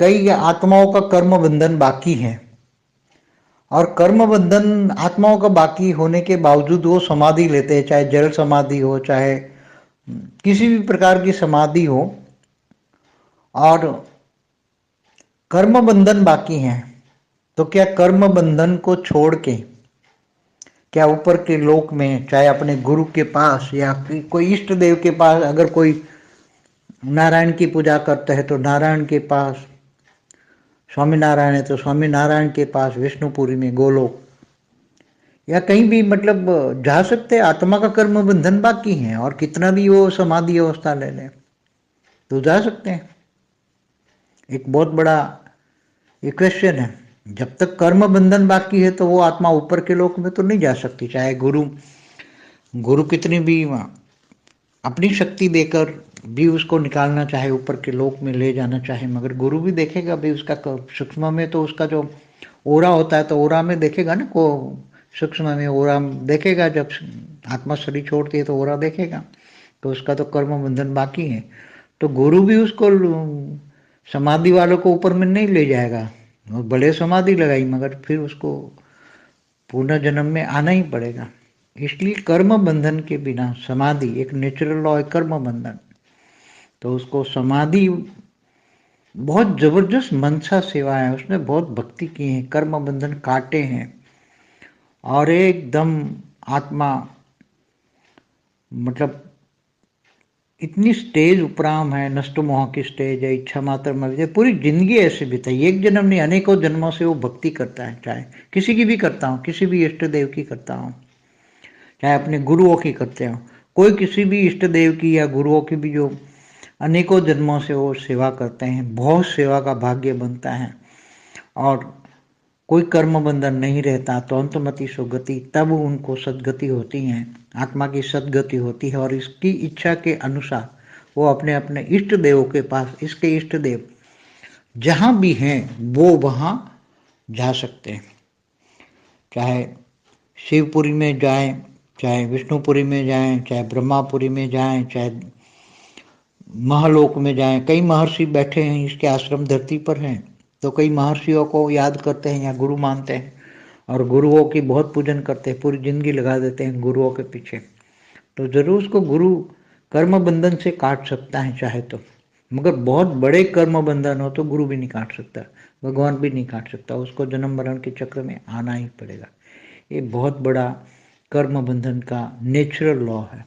कई आत्माओं का कर्म बंधन बाकी है, और कर्म बंधन आत्माओं का बाकी होने के बावजूद वो समाधि लेते हैं, चाहे जल समाधि हो, चाहे किसी भी प्रकार की समाधि हो, और कर्म बंधन बाकी है। तो क्या कर्म बंधन को छोड़ के क्या ऊपर के लोक में, चाहे अपने गुरु के पास या कोई इष्ट देव के पास, अगर कोई नारायण की पूजा करता है तो नारायण के पास, स्वामी नारायण है तो स्वामी नारायण के पास, विष्णुपुरी में गोलोक, या कहीं भी मतलब जा सकते हैं। आत्मा का कर्म बंधन बाकी है, और कितना भी वो समाधि अवस्था ले ले तो जा सकते हैं। एक बहुत बड़ा ये क्वेश्चन है। जब तक कर्म बंधन बाकी है तो वो आत्मा ऊपर के लोक में तो नहीं जा सकती, चाहे गुरु गुरु कितनी भी अपनी शक्ति देकर भी उसको निकालना चाहे, ऊपर के लोक में ले जाना चाहे, मगर गुरु भी देखेगा भी उसका सूक्ष्म में, तो उसका जो ओरा होता है तो ओरा में देखेगा ना, को सूक्ष्म में ओरा देखेगा, जब आत्मा शरीर छोड़ती है तो ओरा देखेगा, तो उसका तो कर्म बंधन बाकी है। तो गुरु भी उसको समाधि वालों को ऊपर में नहीं ले जाएगा, और बड़े समाधि लगाई, मगर फिर उसको पुनर्जन्म में आना ही पड़ेगा। इसलिए कर्म बंधन के बिना समाधि एक नेचुरल लॉ है, कर्म बंधन, तो उसको समाधि बहुत जबरदस्त मनसा सेवा है, उसने बहुत भक्ति की है, कर्म बंधन काटे हैं, और एकदम आत्मा मतलब इतनी स्टेज उपराम है, नष्ट मोह की स्टेज है, इच्छा मात्र मर, पूरी जिंदगी ऐसे बिताई, एक जन्म नहीं अनेकों जन्मों से वो भक्ति करता है, चाहे किसी की भी करता हूँ, किसी भी इष्ट देव की करता हूँ, चाहे अपने गुरुओं की करते हो, कोई किसी भी इष्ट देव की या गुरुओं की भी, जो अनेकों जन्मों से वो सेवा करते हैं, बहुत सेवा का भाग्य बनता है, और कोई कर्म बंधन नहीं रहता, तो अंतमति सुगति, तब उनको सदगति होती है, आत्मा की सदगति होती है, और इसकी इच्छा के अनुसार वो अपने अपने इष्ट देवों के पास, इसके इष्ट देव जहाँ भी हैं वो वहाँ जा सकते हैं, चाहे शिवपुरी में जाएं, चाहे विष्णुपुरी में जाएं, चाहे ब्रह्मापुरी में जाएं, चाहे महलोक में जाएं। कई महर्षि बैठे हैं इसके आश्रम धरती पर हैं, तो कई महर्षियों को याद करते हैं या गुरु मानते हैं, और गुरुओं की बहुत पूजन करते हैं, पूरी जिंदगी लगा देते हैं गुरुओं के पीछे। तो जरूर उसको गुरु कर्म बंधन से काट सकता है चाहे तो, मगर बहुत बड़े कर्म बंधन हो तो गुरु भी नहीं काट सकता, भगवान भी नहीं काट सकता, उसको जन्म मरण के चक्र में आना ही पड़ेगा। ये बहुत बड़ा कर्म बंधन का नेचुरल लॉ है।